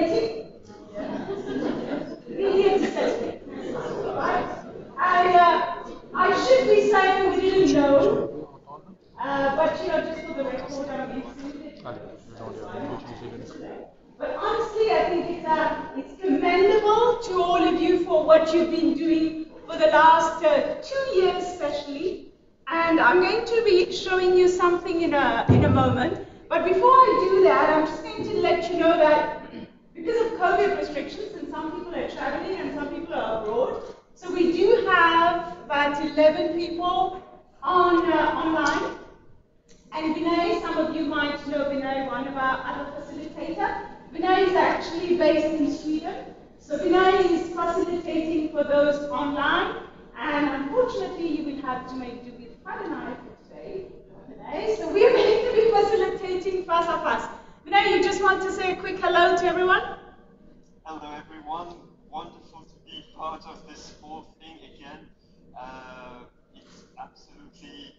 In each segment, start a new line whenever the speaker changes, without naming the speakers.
celebrating? Really into celebrating. Right? I should be saying we didn't know, but you know, just for the record, I'm included. But honestly, I think it's commendable to all of you for what you've been doing for the last 2 years, especially. And I'm going to be showing you something in a moment. But before I do that, I'm just going to let you know that because of COVID restrictions, and some people are traveling and some people are abroad, so we do have about 11 people online. And Vinay, some of you might know Vinay, one of our other facilitators. Vinay is actually based in Sweden. So Vinay is facilitating for those online. And unfortunately, you will have to make do with quite an eye for today, Vinay. So we are going to be facilitating face à face. Vinay, you just want to say a quick hello to everyone?
Hello, everyone. Wonderful to be part of this whole thing again. It's absolutely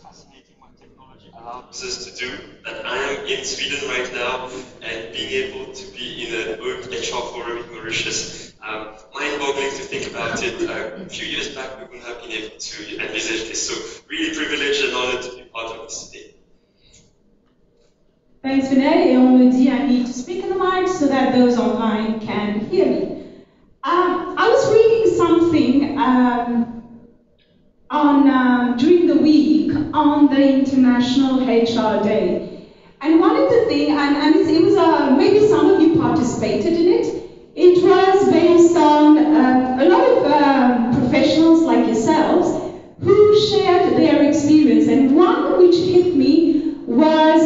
fascinating what technology allows us to do. And I am in Sweden right now, and being able to be in an HR Forum in Mauritius, mind-boggling to think about it. A few years back, we wouldn't have been able to envisage this. So really privileged and honored to be part of this today.
Thanks, Vinay. Et on me dit I need to speak in the mic so that those online can hear me. I was reading something during the week on the International HR Day. And one of the things, and it was maybe some of you participated in it. It was based on a lot of professionals like yourselves who shared their experience. And one which hit me was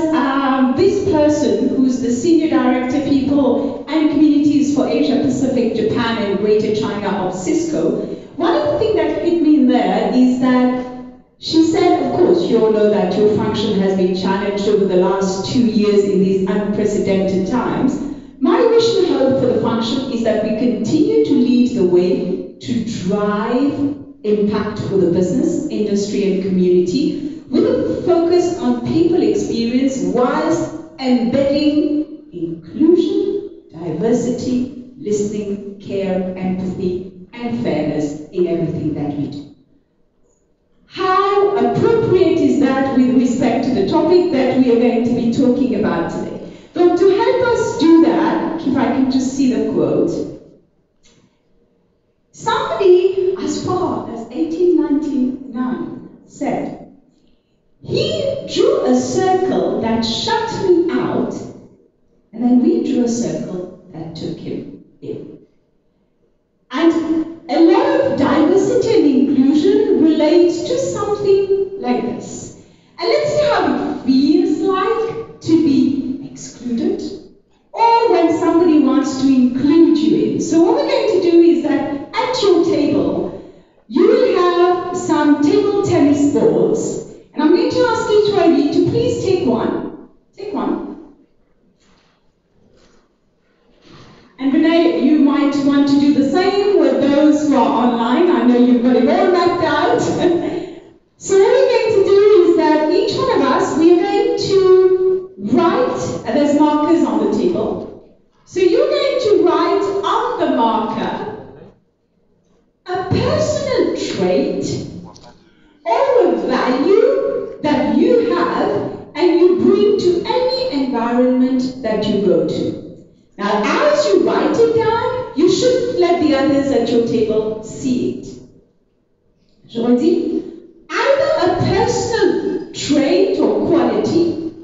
this person who's the Senior Director People and Communities for Asia Pacific, Japan and Greater China of Cisco. One of the things that hit me in there is that she said, of course, you all know that your function has been challenged over the last 2 years in these unprecedented times. My wish and hope for the function is that we continue to lead the way to drive impact for the business, industry and community with a focus on people experience whilst embedding inclusion, diversity, listening, care, empathy, and fairness in everything that we do. How appropriate is that with respect to the topic that we are going to be talking about today? So to help us do that, if I can just see the quote, somebody as far as 1899 said, he drew a circle that shut me out, and then we drew a circle that took him in. And a lot of diversity and inclusion relates to something like this. And let's see how it feels like to be excluded, or when somebody wants to include you in. So what we're going to do is that at your table, you will have some table tennis balls, and I'm going to ask each one of you to please take one. Take one. And Renee, you might want to do the same with those who are online. I know you've got it all mapped out. So what we're going to do is that each one of us, we are going to write, and there's markers on the table. So you're going to write on the marker a personal trait or a value that you have and you bring to any environment that you go to. Now, as you write it down, you shouldn't let the others at your table see it. Je redis, either a personal trait or quality,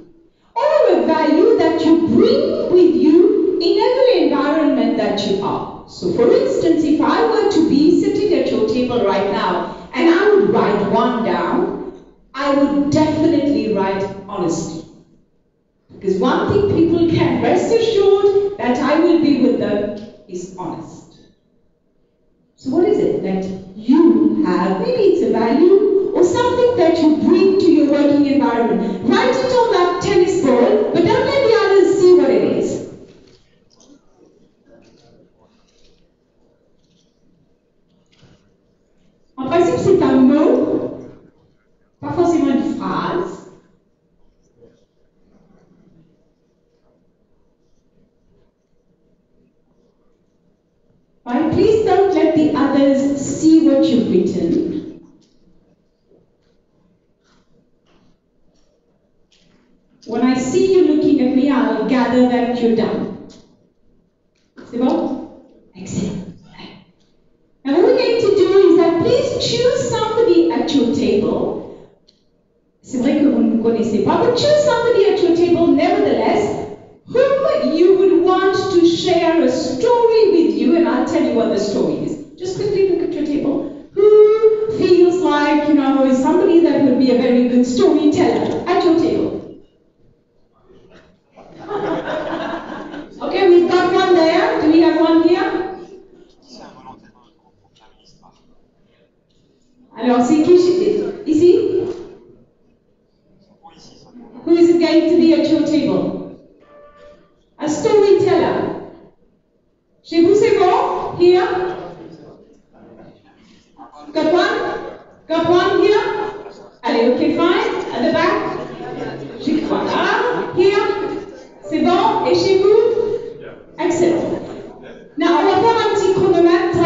or a value that you bring with you in every environment that you are. So, for instance, if I were to be sitting at your table right now, and I would write one down, I would definitely write honesty. Because one thing people can rest assured that I will be with them is honest. So what is it that you have? Maybe it's a value or something that you bring to your working environment. Write it on that tennis ball, but don't let the others see what it is. En principe, c'est un mot, pas forcément une phrase. but please don't let the others see what you've written. When I see you looking at me, I'll gather that you're done. C'est bon? Excellent. Now what we're going to do is that please choose somebody at your table. C'est vrai que vous ne me connaissez pas, but choose somebody at your table nevertheless whom you would want to share a story with you, and I'll tell you what the story is. Just quickly look at your table. Who feels like, is somebody that would be a very good storyteller at your table? Okay, we've got one there. Do we have one here? Alors, c'est qui ici? Who is going to be at your table? A storyteller. Chez vous, c'est bon? Here? Got one? Got one here? Allez, okay, fine. At the back? Voilà. Here? C'est bon? Et chez vous? Excellent. Now, on va faire un petit chronomètre.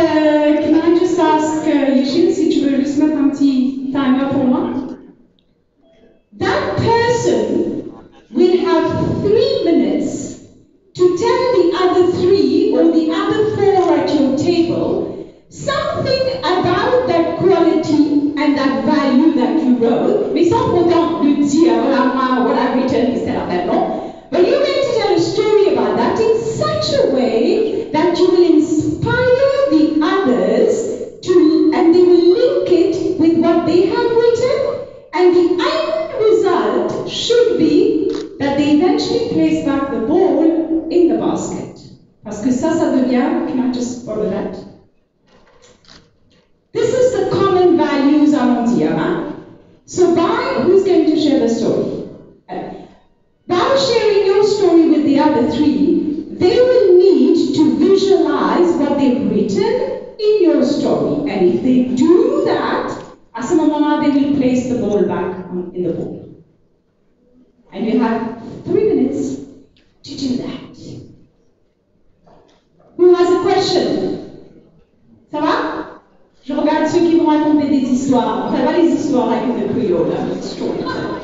Can I just ask Yashin si tu veux juste mettre un petit timer pour moi? That person will have 3 minutes to tell the other 3 or the other 4 at your table something about that quality and that value that you wrote. Mais sans pourtant le dire, voilà, moi, what I've written instead of that, no? But you're going to tell a story about that in such a way that you will inspire the others to, and they will link it with what they have written, and the end result should be that they eventually place back the ball in the basket. Parce que ça devient, can I just borrow that? This is the common values around here, huh? So who's going to share the story? By sharing your story with the other 3, they will need to visualize what they've written in your story. And if they do that, à ce moment-là, they will place the ball back in the ball. And you have 3 minutes to do that. Who has a question? Ça va? Je regarde ceux qui vont raconter des histoires. Ça va les histoires avec le Creole, storytelling.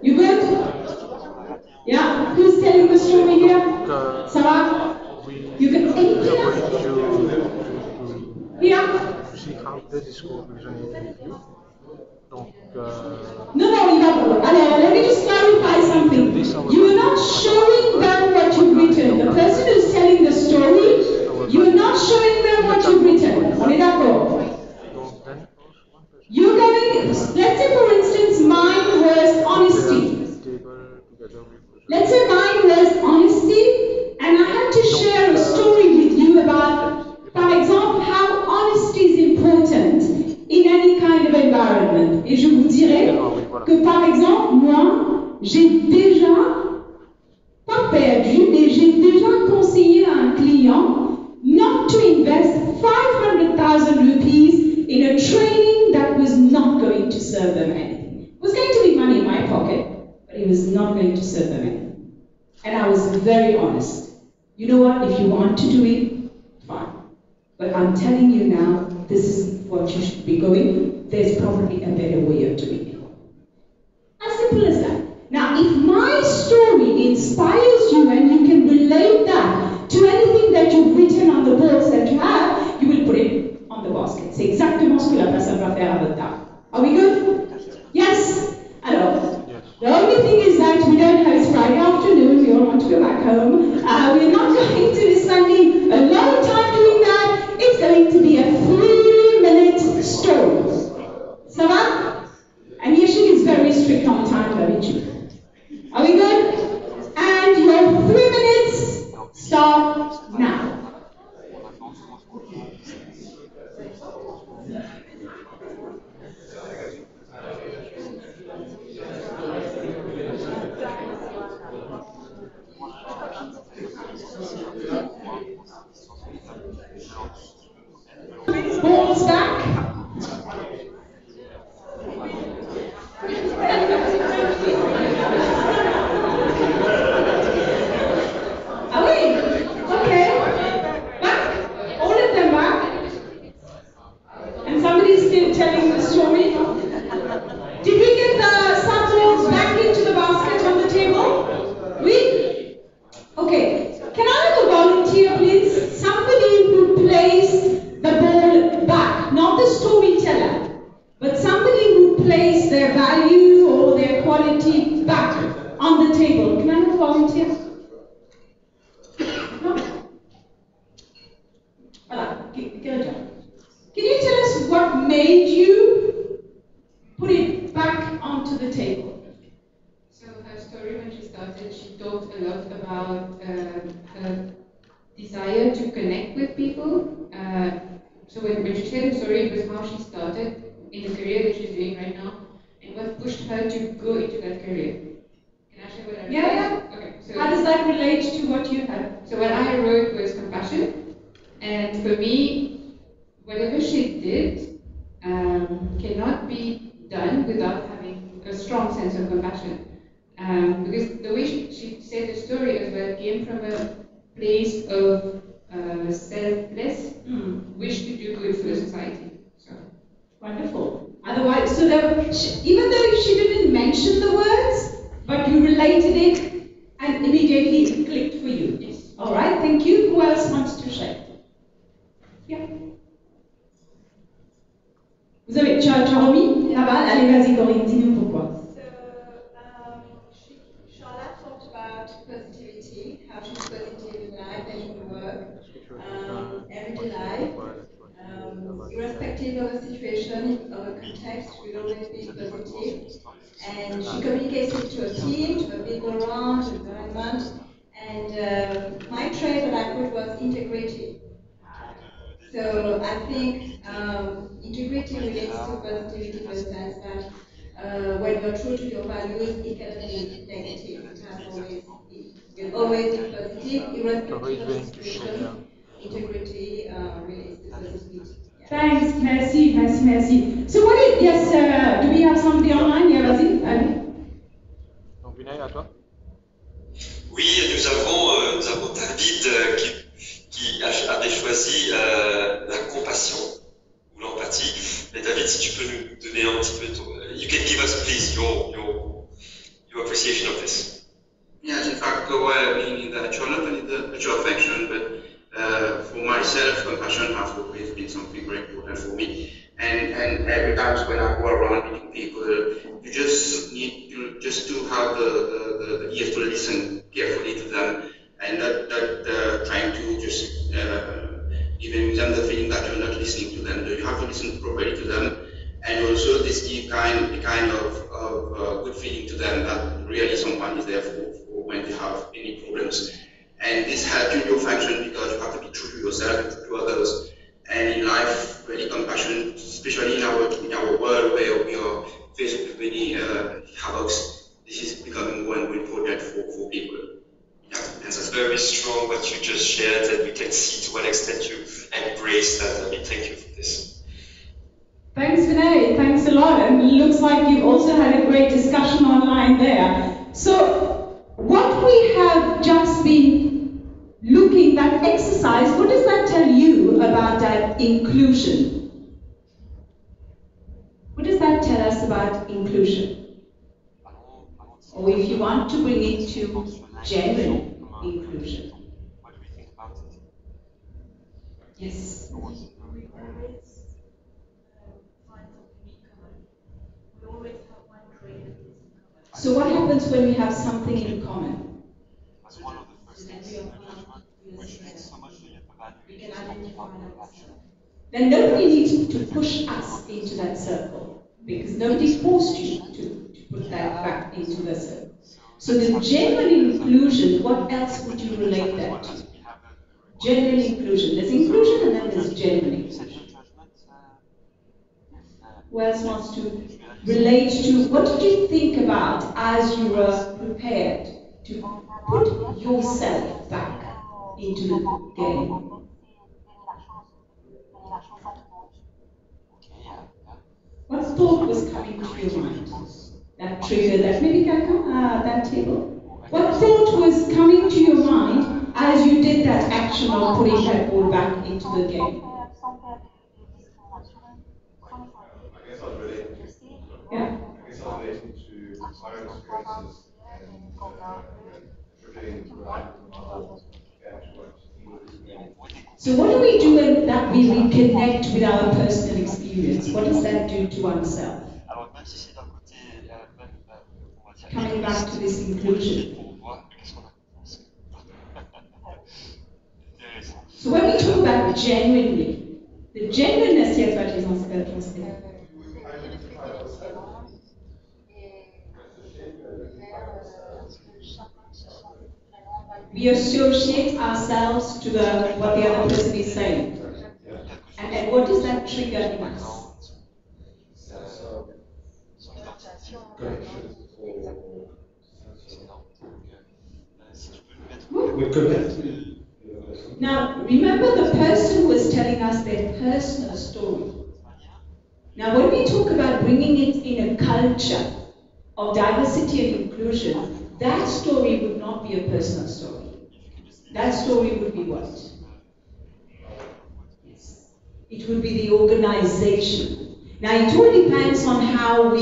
You good? Yeah? Who's telling the story here? Ça va? You can anything else? Yeah?
See how that is organized. Donc,
No, il va pas. Alors, let me just clarify something. You are not showing them what you've written. The person who's telling the story, you are not showing them what you've written. On est d'accord? You're going, let's say for instance, mine was honesty. Let's say mine was honesty, and I had to share a story with you about, par exemple, how honesty is important in any kind of environment. Et je vous dirais que, par exemple, moi, j'ai déjà, pas perdu, mais j'ai déjà conseillé à un client not to invest 500,000 rupees in a training that was not going to serve them anything. It was going to be money in my pocket, but it was not going to serve them anything. And I was very honest. You know what? If you want to do it, fine. But I'm telling you now, this is what you should be going. There's probably a better way of doing it. As simple as that. Now, if my story inspires you and you can relate that to anything that you've written on the boards that you have, you will put it on the basket. C'est exactement ce que la personne va faire à votre table. Are we good? Yes? Alors, the only thing is that we don't have, it's Friday afternoon, we all want to go back home. We're not going to be spending a lot of time doing that. It's going to be a 3-minute story. Ça va? And Yashin is very strict on time, don't you? Are we good? And your 3 minutes start now. Balls back. Ah oui, okay. Back. All in Good job. Can you tell us what made you put it back onto the table?
So her story when she started, she talked a lot about her desire to connect with people. So when she shared her story, it was how she started in the career that she's doing right now, and what pushed her to go into that career. Can I share what I wrote?
Yeah.
Okay. So
how does that relate to what you had?
So what I wrote was compassion, and for me, whatever she did cannot be done without having a strong sense of compassion. Because the way she said the story as well came from a place of selfless wish to do good for the society. So
Wonderful. Otherwise, so even though she didn't mention the words, but you related it and immediately it clicked for you.
yes.
All right, thank you. Who else wants to share? Yeah. Vous avez Charlie, là-bas, allez, vas-y, Corinne, dis-nous pourquoi.
Charlotte talked about positivity, how she's positive in life and in work, everyday life. Irrespective of the situation, of the context, will always be positive. And she communicates it to a team, to the people around, to the environment. And my trait that I put was integrity. So I think integrity relates to positivity in the sense that when you're true to your values, it cannot be negative. You'll always be positive, irrespective of the situation. Integrity relates to positivity. Yeah.
Thanks, merci. So yes, do we have somebody online? Yeah, vas-y, allez.
Donc, Vinay, à toi.
Oui, nous avons David qui avait choisi la compassion ou l'empathie. Mais David, si tu peux nous donner un petit peu ton... You can give us, please, your appreciation of this.
Yes, in fact, meaning the actual, not only the actual affection, but for myself, compassion has always been something very important for me. And every time when I go around meeting people, you just need just to have the ear to listen carefully to them, and not trying to just give them the feeling that you're not listening to them. You have to listen properly to them, and also this give a kind of good feeling to them that really someone is there for when they have any problems. And this helps you in your function because you have to be true to yourself and true to others. And in life, really compassion, especially in our world where we are faced with many havocs, this is becoming more and more important for people. Yeah, and
it's very strong what you just shared, and we can see to what extent you embrace that. I mean, thank you for this.
Thanks, Vinay. Thanks a lot. And it looks like you've also had a great discussion online there. So, what we have just been looking, that exercise, what does that tell you about that inclusion? What does that tell us about inclusion? Or if you want to bring it to genuine inclusion.
What do we think about it?
Yes.
We always find something in common. We always have one trait that is in common.
So what happens when we have something in common?
That's one of the first things in the judgment, which means so much to you about
We can identify ourselves. Then nobody needs to push us into that circle, because nobody forced you to put that back into the circle. So the genuine inclusion, what else would you relate that to? Genuine inclusion. There's inclusion and then there's genuine inclusion. Who else wants to relate to, what did you think about as you were prepared to put yourself back into the game? What thought was coming to your mind? That trigger, that maybe can come, that table. What thought was coming to your mind as you did that action of putting that ball back into the game?
I guess I was relating to
Yeah.
my own experiences and projecting to what
So what do we do when that we reconnect with our personal experience? What does that do to oneself? Coming back to this inclusion. So when we talk about genuinely, The genuineness, yes, what is on translate. We associate ourselves to what the other person is saying. And what does that trigger in us? Now, remember the person was telling us their personal story. Now, when we talk about bringing it in a culture of diversity and inclusion, that story would not be a personal story. That story would be what? It would be the organization. Now, it all depends on how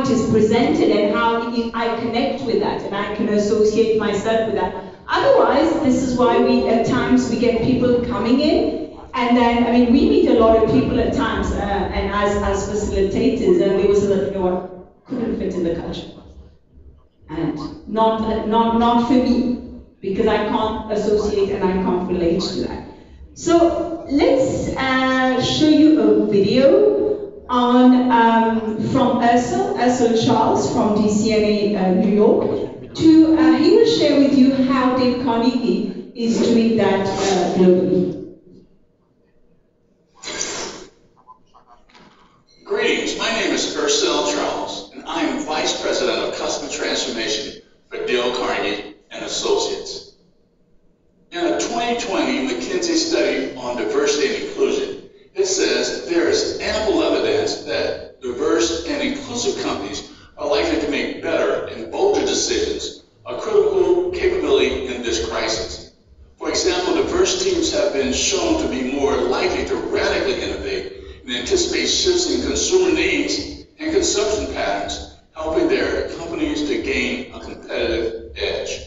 it is presented and how I connect with that, and I can associate myself with that. Otherwise, this is why at times we get people coming in, and then, I mean, we meet a lot of people at times, and as facilitators, and they will say that, you know what, couldn't fit in the culture. And not for me, because I can't associate and I can't relate to that. So let's show you a video from Ursel Charles from DCNA New York. He will share with you how Dale Carnegie is doing that globally.
Greetings, my name is Ursel Charles, and I am Vice President of Customer Transformation for Dale Carnegie and Associates. In a 2020 McKinsey study on diversity and inclusion, it says there is ample evidence that diverse and inclusive companies are likely to make better and bolder decisions, a critical capability in this crisis. For example, diverse teams have been shown to be more likely to radically innovate and anticipate shifts in consumer needs and consumption patterns, helping their companies to gain a competitive edge.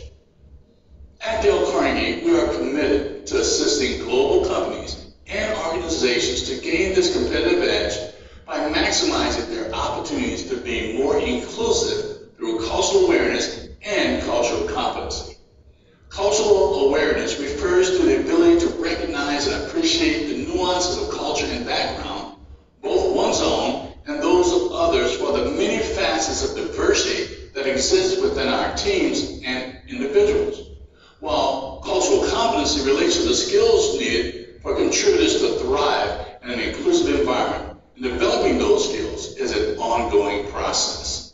At Dale Carnegie, we are committed to assisting global companies and organizations to gain this competitive edge by maximizing their opportunities to be more inclusive through cultural awareness and cultural competency. Cultural awareness refers to the ability to recognize and appreciate the nuances of culture and background, both one's own and those of others, for the many facets of diversity that exist within our teams and individuals. While cultural competency relates to the skills needed for contributors to thrive in an inclusive environment, and developing those skills is an ongoing process.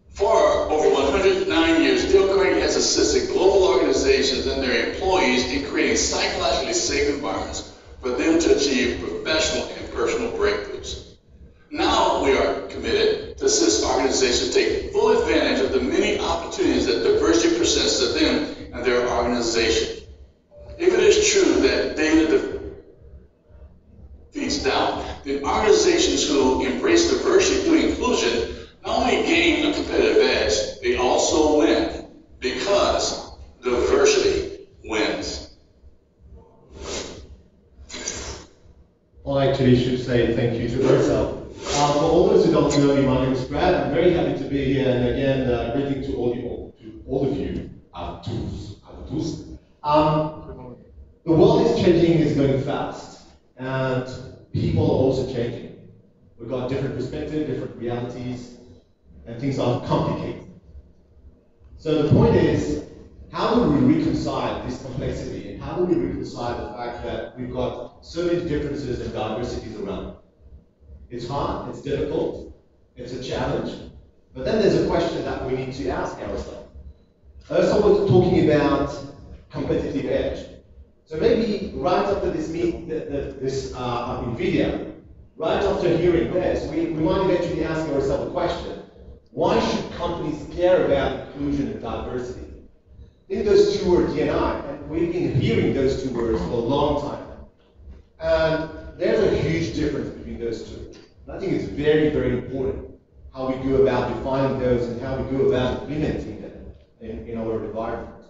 For over 109 years, Dale Carnegie has assisted global organizations and their employees in creating psychologically safe environments for them to achieve professional and personal breakthroughs. Now we are committed to assist organizations take full advantage of the many opportunities that diversity presents to them and their organization. If it is true that data defeats doubt, then organizations who embrace diversity through inclusion not only gain a competitive edge, they also win, because diversity wins.
Well, I actually should say thank you to Ursel. For all those who don't know me, my name is Brad. I'm very happy to be here, and again, greeting to all of you, the world is changing, is going fast, and people are also changing. We've got different perspectives, different realities, and things are complicated. So the point is, how do we reconcile this complexity, and how do we reconcile the fact that we've got so many differences and diversities around? It's hard, it's difficult, it's a challenge, but then there's a question that we need to ask ourselves. Ursel was talking about competitive edge. So maybe right after this video, right after hearing this, we might eventually ask ourselves a question. Why should companies care about inclusion and diversity? I think those two words, D&I, and we've been hearing those two words for a long time. And there's a huge difference between those two. And I think it's very, very important how we go about defining those and how we go about implementing them in our environment.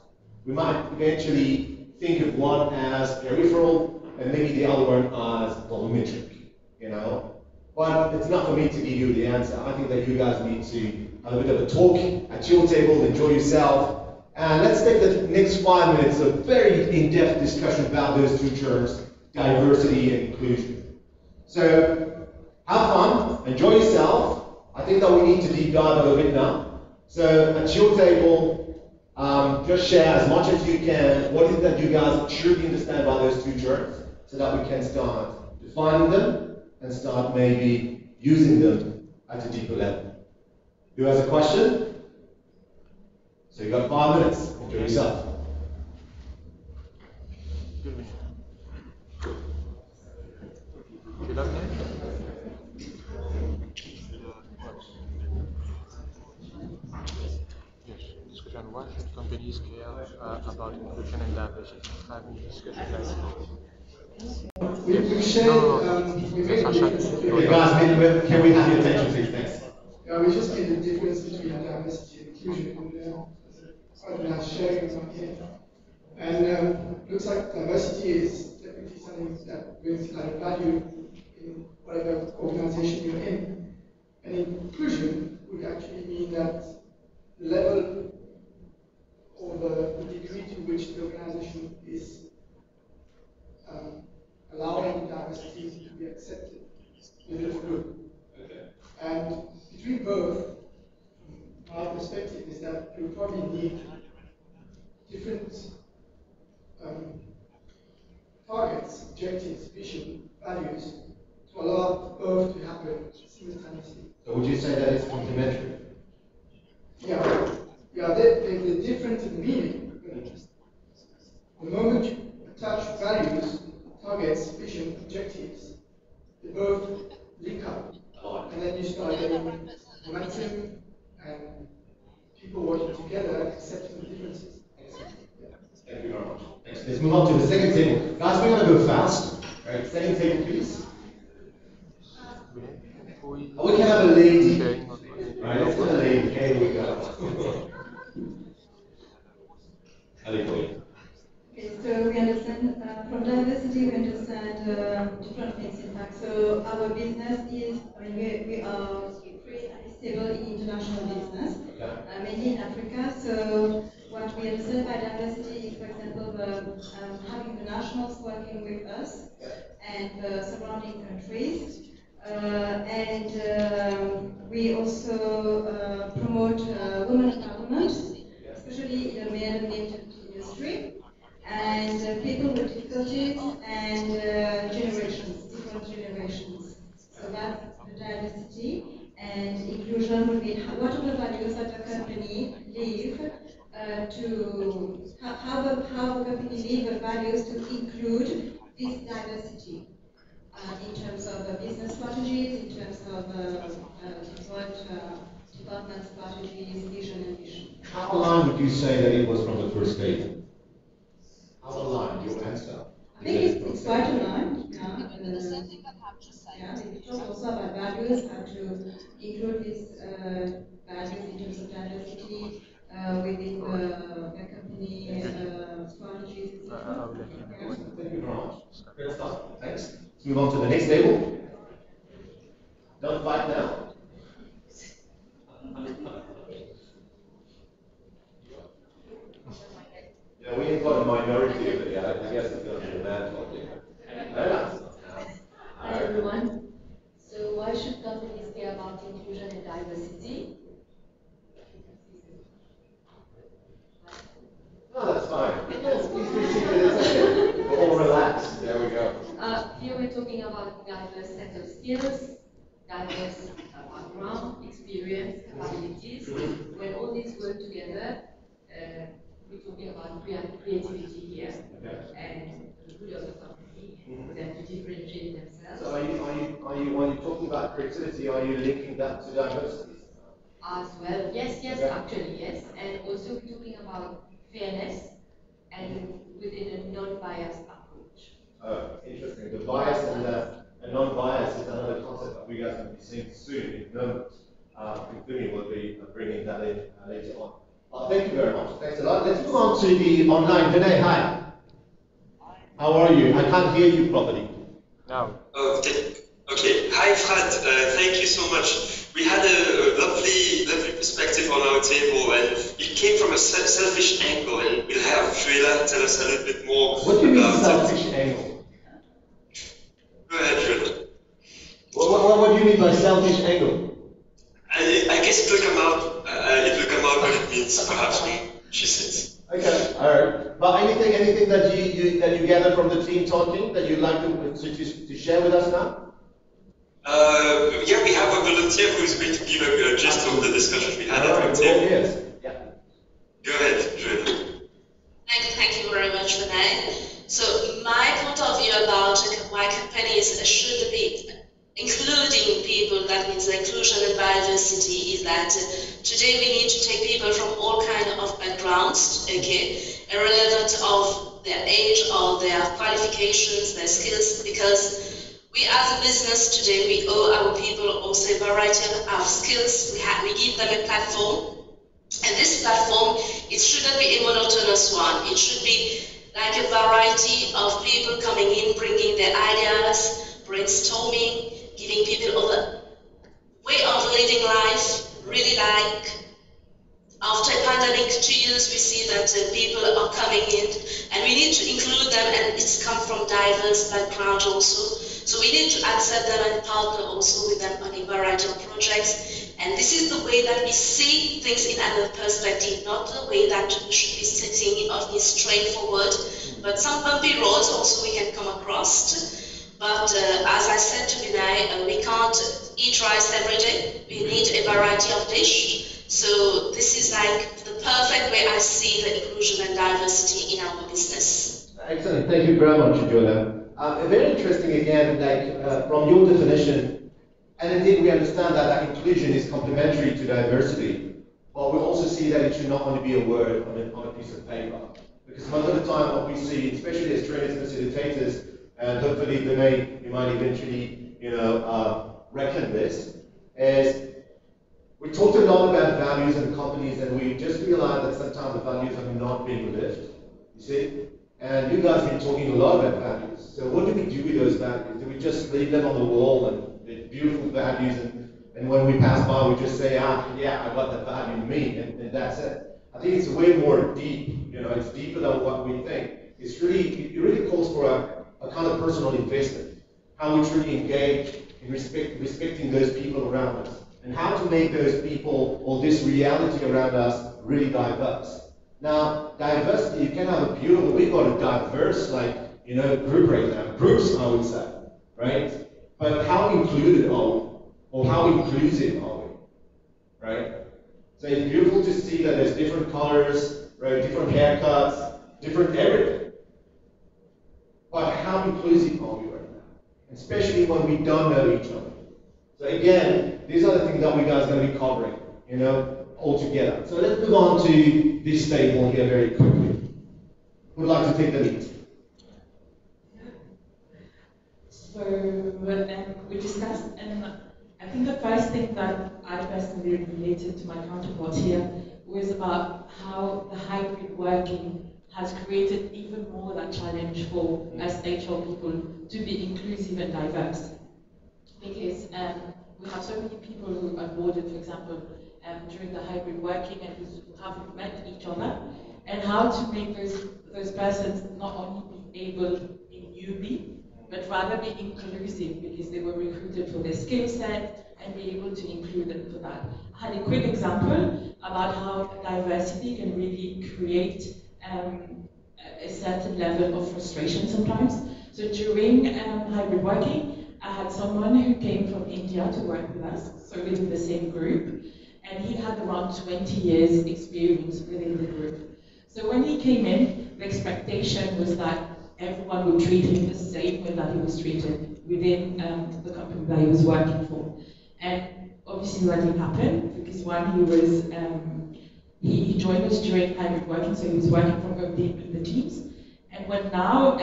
We might eventually think of one as peripheral and maybe the other one as volumetric, But it's not for me to give you the answer. I think that you guys need to have a bit of a talk at your table, enjoy yourself, and let's take the next 5 minutes of very in-depth discussion about those two terms, diversity and inclusion. So, have fun, enjoy yourself. I think that we need to deep dive a little bit now. So, at your table, just share as much as you can. What is it that you guys truly understand about those two terms, so that we can start defining them and start maybe using them at a deeper level. Who has a question? So you got 5 minutes. Enjoy yourself.
Yes, discussion. Why should companies care about inclusion and diversity? Having discussion like
We shared, we made a difference.
Okay, guys, can we have your attention, please? Thanks.
We just made the difference between diversity and inclusion, and quite a nice sharing on here. And looks like diversity is definitely something that brings a lot of value in whatever organization you're in. And inclusion would actually mean that the level or the degree to which the organization is allowing diversity to be accepted in a bit of a group. Okay. And between both, from our perspective, is that you probably need different targets, objectives, vision, values to allow both to happen simultaneously.
So would you say that it's complementary?
Yeah, they're different in meaning. The moment you attach values, targets, vision, objectives, they both link up. And then you start getting momentum and people working together, accepting the differences.
Thank you very much. Thanks. Let's move on to the second table. Guys, we're going to go fast. All right, second table, please. We can have a lady. Right, let's have a lady. Here we go.
Okay, so we understand from diversity, we understand different things in fact. So our business is, we are free and stable in international business, mainly in Africa. So what we understand by diversity is, for example, having the nationals working with us and the surrounding countries. We also promote women empowerment, especially in the male-dominated industry, and people with difficulties and generations, different generations. So that's the diversity, and inclusion would be what are the values that a company live how the company live the values to include this diversity. In terms of business strategies, in terms of different department strategies, vision and mission.
How aligned would you say that it was from the first table? How aligned, your answer?
I think it's quite aligned, yeah. We talk also about values, how to include these values in terms of diversity within the company strategies, etc.
Thank you very much. Great stuff. Thanks. Let's move on to the next table. Don't fight now. Yeah, we ain't got a minority of it yet. I guess it's going to be a man talking.
Hi everyone. So why should companies care about inclusion and diversity?
No, that's fine. Yes, please be seated. It's okay. We're all relaxed. There we go.
Here we're talking about diverse set of skills, diverse background, experience, capabilities. When all these work together, we're talking about creativity here and the good of the company for them to differentiate themselves.
So when you're talking about creativity, are you linking that to diversity?
As well, yes, actually, yes. And also we're talking about fairness and within a non-biased approach.
Interesting. The bias and the non-bias is another concept that we guys will be seeing soon in Nuremberg. Concluding will be bringing that in later on. Thank you very much. Thanks a lot. Let's move on to the online. Vinay, hi. How are you? I can't hear you properly.
No.
Okay. Hi, Fred. Thank you so much. We had a lovely perspective on our table, and it came from a selfish angle. And we'll have Juela tell us a little bit more.
What do you mean selfish angle?
Go ahead, Juela.
by selfish angle?
I guess it will come out. It will come out what it means, perhaps, when she sits.
Okay, all right. But anything that you gathered from the team talking that you'd like to share with us now?
Yeah, we have a volunteer who is going to give a gist of the discussion we had at the table.
Yes. Yeah.
Go ahead, Joanna.
Thank you very much, Vinay. So my point of view about why companies should be including people, that means inclusion and diversity, is that today we need to take people from all kinds of backgrounds, okay, irrelevant of their age or their qualifications, their skills, because we as a business today, we owe our people also a variety of skills. We give them a platform, and this platform, it shouldn't be a monotonous one. It should be like a variety of people coming in, bringing their ideas, brainstorming, giving people other way of living life. Really, like after a pandemic 2 years, we see that people are coming in, and we need to include them, and it's come from diverse backgrounds also. So we need to accept them and partner also with them on a variety of projects. And this is the way that we see things in another perspective, not the way that we should be sitting on this straightforward, but some bumpy roads also we can come across. But as I said to Vinay, we can't eat rice every day. We need a variety of dish. So this is like the perfect way I see the inclusion and diversity in our business.
Excellent. Thank you very much, Joanna. Very interesting again, like from your definition, and indeed we understand that inclusion is complementary to diversity, but we also see that it should not only be a word on a piece of paper. Because most of the time what we see, especially as trainers and facilitators, and hopefully you might eventually, reckon this, is we talked a lot about values in companies, and we just realized that sometimes the values are not being lived, you see? And you guys have been talking a lot about values. So what do we do with those values? Do we just leave them on the wall and they're beautiful values, and when we pass by we just say, yeah, I got that value in me, and that's it? I think it's way more deep, it's deeper than what we think. It really calls for a kind of personal investment, how we truly engage in respecting those people around us, and how to make those people or this reality around us really diverse. Now, diversity, you can have we've got a diverse, group right now, groups, I would say, right? But how included are we? Or how inclusive are we, right? So it's beautiful to see that there's different colors, right? Different haircuts, different everything. But how inclusive are we right now? Especially when we don't know each other. So again, these are the things that we guys are going to be covering, all together. So let's move on to this table here very quickly. Who would like to take the lead?
So we discussed, and I think the first thing that I personally related to my counterpart here was about how the hybrid working has created even more that challenge for us HR people to be inclusive and diverse. Because we have so many people who are boarded, for example, during the hybrid working and who haven't met each other, and how to make those persons not only be able in newbie, but rather be inclusive because they were recruited for their skill set and be able to include them for that. I had a quick example about how diversity can really create a certain level of frustration sometimes. So during hybrid working, I had someone who came from India to work with us, so within the same group, and he had around 20 years experience within the group. So when he came in, the expectation was that everyone would treat him the same way that he was treated within the company that he was working for. And obviously that didn't happen, because one, he joined us during hybrid working, so he was working from home in the teams. And when now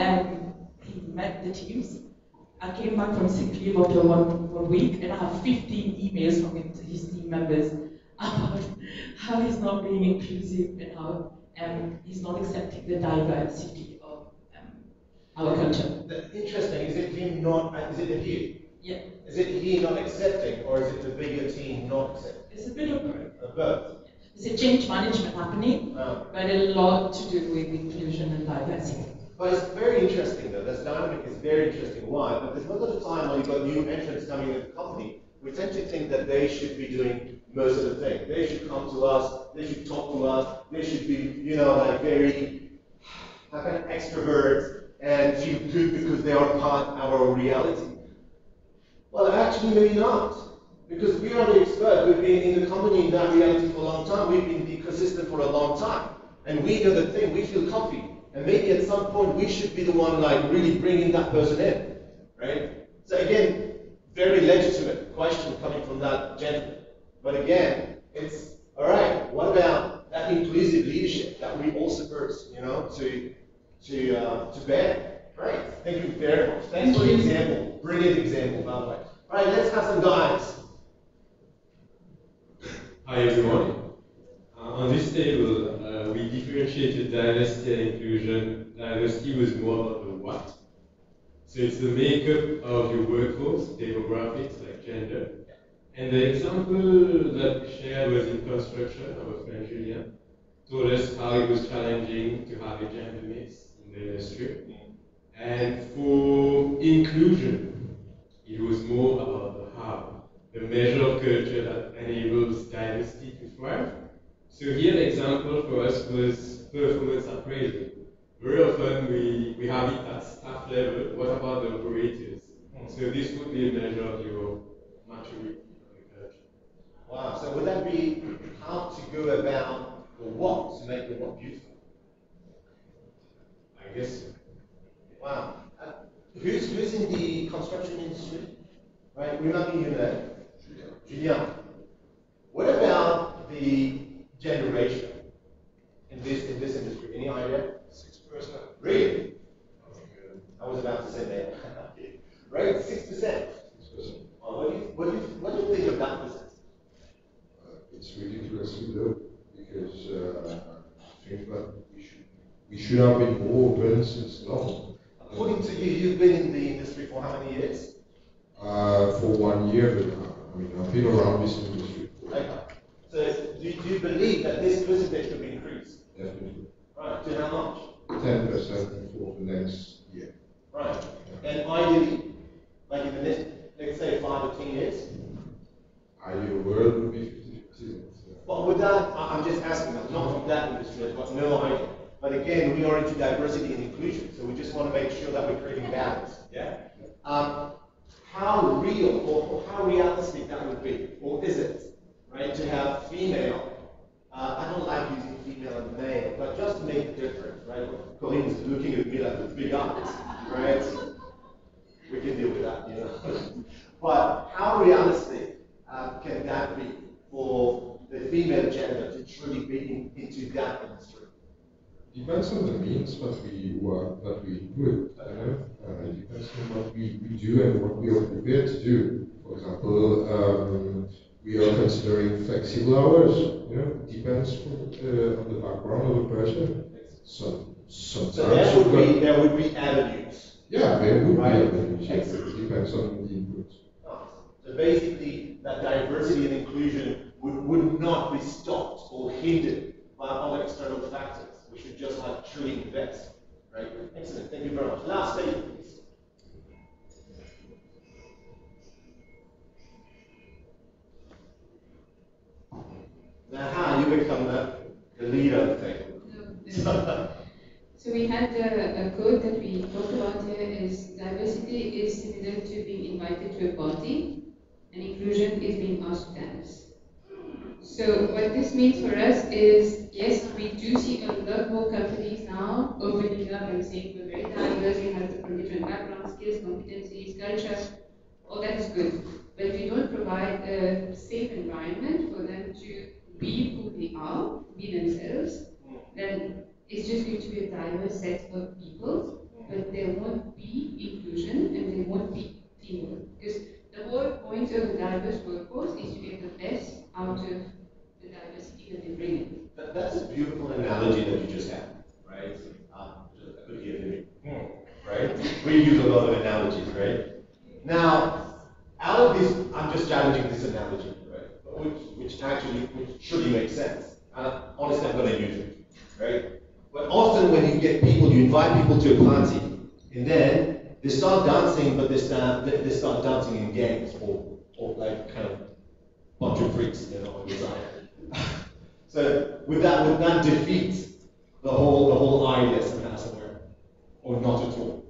he met the teams, I came back from sick leave after one week, and I have 15 emails from his team members about how he's not being inclusive and how he's not accepting the diversity of our culture.
Interesting. Is it him not? Is it he?
Yeah.
Is it he not accepting, or is it the bigger team not accepting?
It's a bit of both.
Of both.
There's a change management happening, but a lot to do with inclusion and diversity.
But it's very interesting though, this dynamic is very interesting. Why? Because most of the time when you've got new entrants coming into the company, we tend to think that they should be doing most of the thing. They should come to us, they should talk to us, they should be, you know, like very kind of extroverts and feel good because they are part of our reality. Well, actually, maybe not. Because we are the expert. We've been in the company in that reality for a long time. We've been in the ecosystem for a long time. And we know the thing. We feel comfy. And maybe at some point, we should be the one like really bringing that person in. Right? So again, very legitimate question coming from that gentleman. But again, it's, all right, what about that inclusive leadership that we all supposed, you know, to bear? Right. Thank you very much. Thanks for the example. Brilliant example, by the way. All right, let's have some guys.
Hi everyone. On this table, we differentiated diversity and inclusion. Diversity was more about the what. So it's the makeup of your workforce, demographics like gender. And the example that we shared was in construction. Our friend Julien told us how it was challenging to have a gender mix in the industry. And for inclusion, it was more about the how, the measure of culture that enables diversity to thrive. So here the example for us was performance appraisal. Very often we have it at staff level. What about the operators? So this would be a measure of your maturity of the culture.
Wow, so would that be how to go about the what to make the what beautiful?
I guess so.
Wow. Who's in the construction industry? Right, we might be in there. Julien. What about the generation in this industry? Any idea?
6%.
Really? I was about to say that. Right, 6%.
6%.
What do you think of that percent?
It's ridiculously low because I think that we should have been more open since long.
According to you, you've been in the industry for how many years?
For 1 year, but I mean, I've been around this industry.
Okay. So, do you believe that this percentage could be increased?
Definitely.
Right. To how much?
10% for the next year.
Right. And ideally, like in the next, let's say 5 or 10 years?
Ideal world would be 50-50.
But with that, I'm just asking, I'm not from that industry, I've got no idea. But again, we are into diversity and inclusion, so we just want to make sure that we're creating balance. Yeah? How real or how realistic that would be, or is it, right, to have female, I don't like using female and male, but just to make it different, right? Corinne's looking at me like with big eyes, right? We can deal with that, you know. But how realistic can that be for the female gender to truly be into that industry?
Depends on the means that we put. It depends on what we do and what we are prepared to do. For example, we are considering flexible hours. You know, it depends on the background of the person. Sometimes
there would be avenues.
Yeah, there would
right?
be avenues. Yes. It depends on the input.
So basically, that diversity and inclusion would not be stopped or hindered by other external factors. We should just truly invest, right? Excellent, thank you very much. Last statement, please. Now, you become the leader of the table.
So we had a quote that we talked about here is diversity is similar to being invited to a party, and inclusion is being asked to dance. So what this means for us is, yes, we do see a lot more companies now opening up and saying we're very diverse, we have from different backgrounds, skills, competencies, culture, all that is good. But if you don't provide a safe environment for them to be who they are, be themselves, then it's just going to be a diverse set of people, but there won't be inclusion and there won't be teamwork. Because the whole point of a diverse workforce is to get the best out of the diversity that they bring in.
That's a beautiful analogy that you just had, right? Right? We use a lot of analogies, right? Now, out of this, I'm just challenging this analogy, right? Which actually truly makes sense. And honestly, I'm going to use it, right? But often when you get people, you invite people to a party, and then they start dancing, but they start dancing in gangs or or like kind of bunch of freaks, you know, so would that defeat the whole idea of ransomware, or not at all?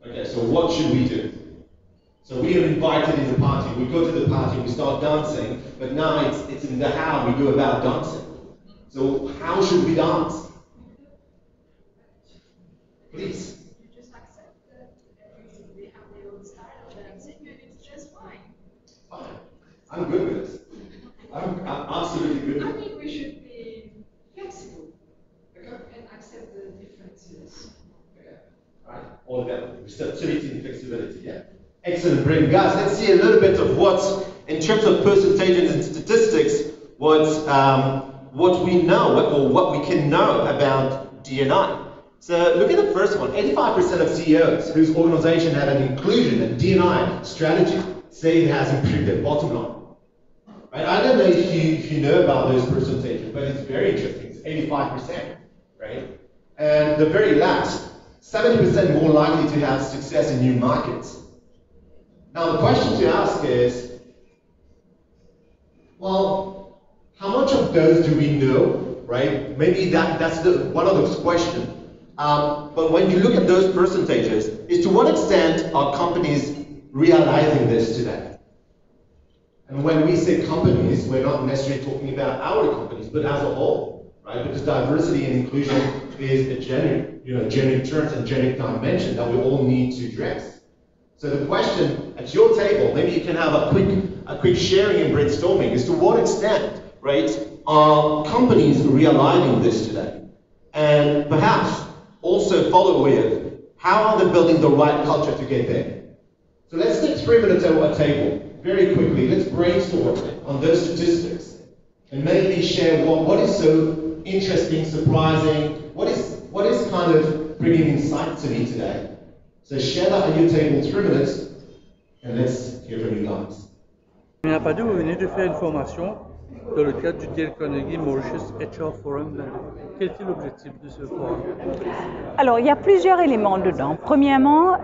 Okay, so what should we do? So we are invited in the party. We go to the party, we start dancing, but now it's in the how we go about dancing. So how should we dance? Please.
You just accept that they have their own style of dancing and it's just fine.
Fine. I'm good with this. I'm absolutely good with
I
it.
think we should be flexible and accept the differences.
Okay. Right. All of that. Receptivity and flexibility, yeah. Excellent, brilliant. Guys, let's see a little bit of what, in terms of percentages and statistics, what we know, or what we can know about D&I. So look at the first one. 85% of CEOs whose organization had an inclusion and D&I strategy say it has improved their bottom line. Right? I don't know if you know about those percentages, but it's very interesting. It's 85%, right? And the very last, 70% more likely to have success in new markets. Now the question to ask is, well, how much of those do we know, right? Maybe that's one of those questions. But when you look at those percentages, is to what extent are companies realizing this today? And when we say companies, we're not necessarily talking about our companies, but as a whole, right? Because diversity and inclusion is a generic term and generic dimension that we all need to address. So the question at your table, maybe you can have a quick sharing and brainstorming, is to what extent, right, are companies realizing this today? And perhaps also follow with, how are they building the right culture to get there? So let's take 3 minutes at a table, very quickly. Let's brainstorm on those statistics and maybe share what is so interesting, surprising, what is kind of bringing insight to me today. So share that at your table, 3 minutes, and let's hear from you guys.
Padu, vous venez de faire une formation dans le cadre du Carnegie Mauritius HR Forum. Quel était l'objectif de ce forum?
Alors, il y a plusieurs éléments dedans. Premièrement,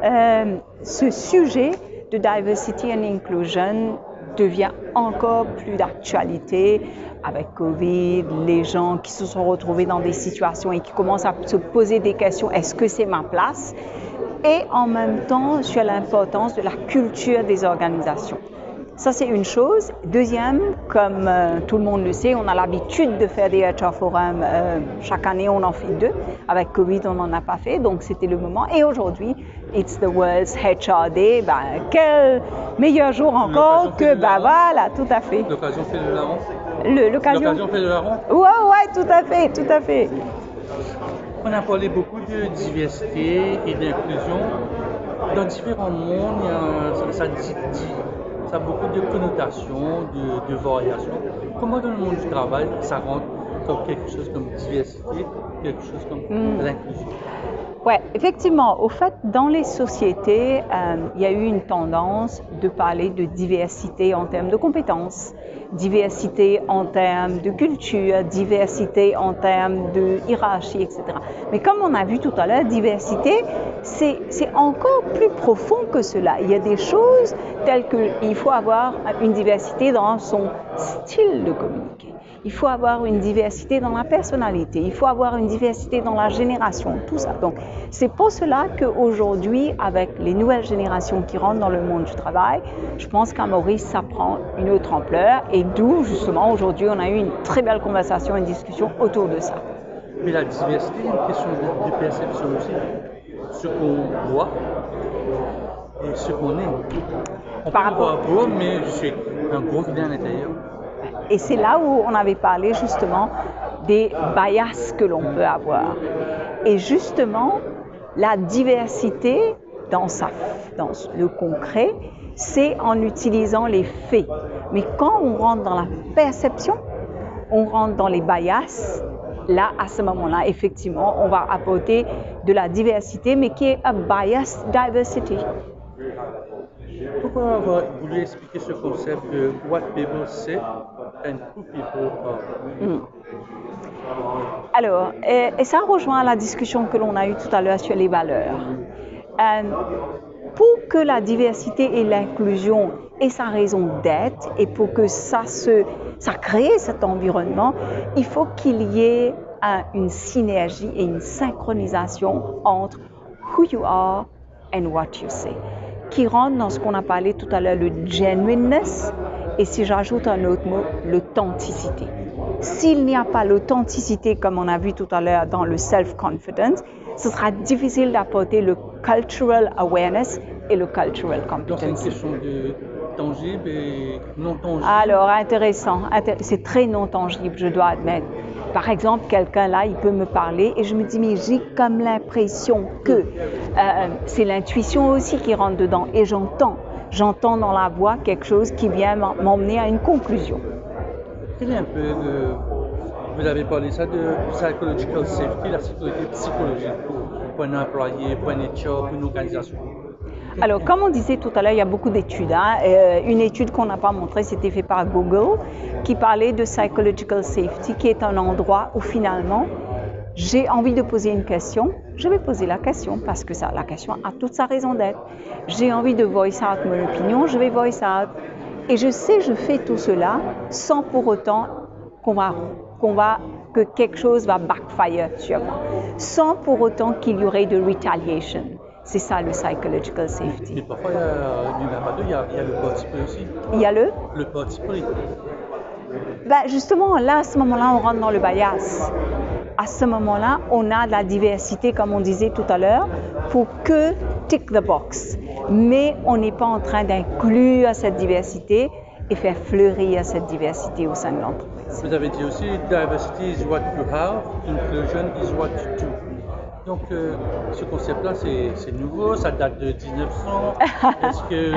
ce sujet de diversity and inclusion devient encore plus d'actualité avec Covid, les gens qui se sont retrouvés dans des situations et qui commencent à se poser des questions, est-ce que c'est ma place? Et en même temps sur l'importance de la culture des organisations. Ça, c'est une chose. Deuxième, comme tout le monde le sait, on a l'habitude de faire des HR Forums. Chaque année, on en fait 2. Avec Covid, on n'en a pas fait, donc c'était le moment. Et aujourd'hui, it's the World's HR Day. Ben, quel meilleur jour encore que, ben voilà, tout à fait.
L'occasion fait le larron.
L'occasion
fait le larron.
Ouais, tout à fait, tout à fait.
On a parlé beaucoup de diversité et d'inclusion. Dans différents mondes, ça a beaucoup de connotations, de variations. Comment dans le monde du travail, ça rentre comme quelque chose comme diversité, quelque chose comme l'inclusion?
Ouais, effectivement. Au fait, dans les sociétés, il y a eu une tendance de parler de diversité en termes de compétences, diversité en termes de culture, diversité en termes de hiérarchie, etc. Mais comme on a vu tout à l'heure, diversité, c'est encore plus profond que cela. Il y a des choses telles qu'il faut avoir une diversité dans son style de communiquer. Il faut avoir une diversité dans la personnalité, il faut avoir une diversité dans la génération, tout ça. Donc, c'est pour cela qu'aujourd'hui, avec les nouvelles générations qui rentrent dans le monde du travail, je pense qu'à Maurice, ça prend une autre ampleur et d'où, justement, aujourd'hui, on a eu une très belle conversation, une discussion autour de ça.
Mais la diversité est une question de perception aussi, ce qu'on voit et ce qu'on aime. On peut voir beau, mais je suis un gros vilain à l'intérieur.
Et c'est là où on avait parlé justement des bias que l'on peut avoir. Et justement, la diversité dans le concret, c'est en utilisant les faits. Mais quand on rentre dans la perception, on rentre dans les bias, là, à ce moment-là, effectivement, on va apporter de la diversité, mais qui est un bias diversity.
Pourquoi avoir voulu expliquer ce concept de what people say and who people are?
Alors, et ça rejoint la discussion que l'on a eue tout à l'heure sur les valeurs. pour que la diversité et l'inclusion aient sa raison d'être et pour que ça crée cet environnement, il faut qu'il y ait une synergie et une synchronisation entre who you are and what you say, qui rentre dans ce qu'on a parlé tout à l'heure, le genuineness, et si j'ajoute un autre mot, l'authenticité. S'il n'y a pas l'authenticité, comme on a vu tout à l'heure dans le self-confidence, ce sera difficile d'apporter le cultural awareness et le cultural competence.
Donc c'est une question de tangible et non tangible.
Alors, intéressant. C'est très non tangible, je dois admettre. Par exemple, quelqu'un là, il peut me parler et je me dis, mais j'ai comme l'impression que c'est l'intuition aussi qui rentre dedans et j'entends dans la voix quelque chose qui vient m'emmener à une conclusion.
Quel est un peu vous avez parlé ça de psychological safety, la sécurité psychologique pour un employé, pour un HR, pour une organisation?
Alors, comme on disait tout à l'heure, il y a beaucoup d'études. Une étude qu'on n'a pas montrée, c'était fait par Google, qui parlait de psychological safety, qui est un endroit où finalement, j'ai envie de poser une question, je vais poser la question parce que la question a toute sa raison d'être. J'ai envie de voice out mon opinion, je vais voice out. Et je sais, je fais tout cela sans pour autant que quelque chose va backfire sur moi, sans pour autant qu'il y aurait de retaliation. C'est ça le psychological safety.
Mais parfois, il n'y en a pas deux, il y a le parti pris aussi.
Il y a le
parti pris.
Ben justement, là, à ce moment-là, on rentre dans le bias. À ce moment-là, on a de la diversité, comme on disait tout à l'heure, pour que tick the box. Mais on n'est pas en train d'inclure cette diversité et faire fleurir cette diversité au sein de l'entreprise.
Vous avez dit aussi, diversity is what you have, inclusion is what you do. Donc, ce concept-là, c'est nouveau, ça date de 1900. Est-ce que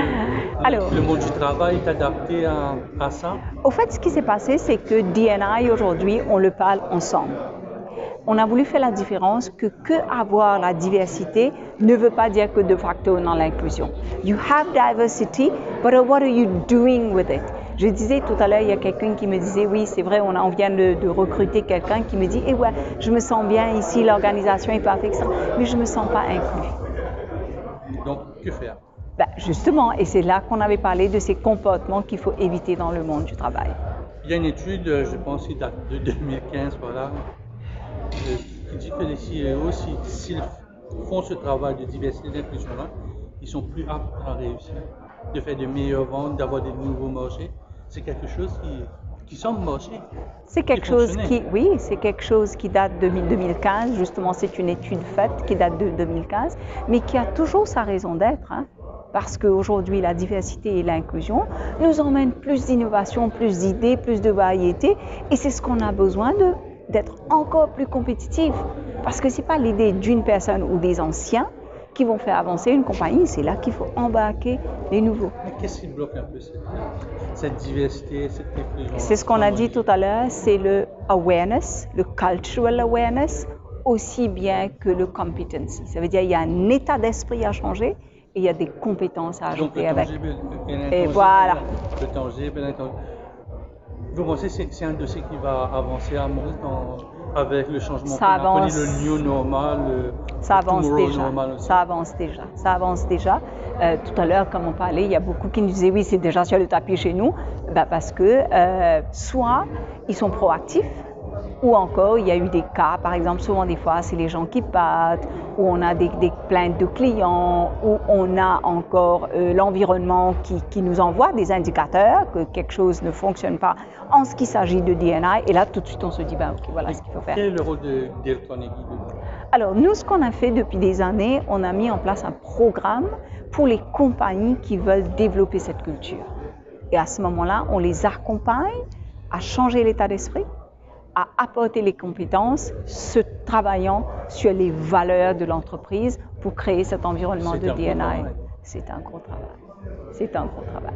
le monde du travail est adapté à ça?
Au fait, ce qui s'est passé, c'est que D&I, aujourd'hui, on le parle ensemble. On a voulu faire la différence que avoir la diversité ne veut pas dire que de facto dans l'inclusion. You have diversity, but what are you doing with it? Je disais tout à l'heure, il y a quelqu'un qui me disait, oui, c'est vrai, on vient de recruter quelqu'un qui me dit, eh ouais, je me sens bien ici, l'organisation est parfaite, mais je ne me sens pas inclus.
Donc, que faire?
Ben, justement, et c'est là qu'on avait parlé de ces comportements qu'il faut éviter dans le monde du travail.
Il y a une étude, je pense, qui date de 2015, voilà, qui dit que les CEO, s'ils font ce travail de diversité et d'inclusion-là, ils sont plus aptes à réussir, de faire de meilleures ventes, d'avoir des nouveaux marchés. C'est quelque chose qui semble marcher.
C'est quelque chose c'est quelque chose qui date de 2015. Justement, c'est une étude faite qui date de 2015, mais qui a toujours sa raison d'être. Parce qu'aujourd'hui, la diversité et l'inclusion nous emmènent plus d'innovation, plus d'idées, plus de variété, et c'est ce qu'on a besoin d'être encore plus compétitif. Parce que ce n'est pas l'idée d'une personne ou des anciens qui vont faire avancer une compagnie, c'est là qu'il faut embarquer les nouveaux.
Mais qu'est-ce qui bloque un peu cette diversité, cette inclusion?
C'est ce qu'on a dit tout à l'heure, c'est le awareness, le cultural awareness, aussi bien que le competency. Ça veut dire qu'il y a un état d'esprit à changer et il y a des compétences à ajouter avec. Et voilà.
Le tangible et l'intangible. Vous pensez que c'est un dossier qui va avancer à Maurice avec le changement qu'on a connu, le new normal,
ça avance déjà.
Normal aussi.
Ça avance déjà. Tout à l'heure, comme on parlait, il y a beaucoup qui nous disaient oui, c'est déjà sur le tapis chez nous, parce que soit ils sont proactifs, ou encore il y a eu des cas, par exemple, souvent des fois c'est les gens qui partent, où on a des plaintes de clients, où on a encore l'environnement qui nous envoie des indicateurs que quelque chose ne fonctionne pas en ce qui s'agit de D&I, et là tout de suite on se dit ok, voilà ce qu'il faut faire.
Quel est le rôle de Carnegie?
Alors nous, ce qu'on a fait depuis des années, on a mis en place un programme pour les compagnies qui veulent développer cette culture. Et à ce moment-là, on les accompagne à changer l'état d'esprit, à apporter les compétences, se travaillant sur les valeurs de l'entreprise pour créer cet environnement de D&I. C'est un gros travail. C'est un gros travail.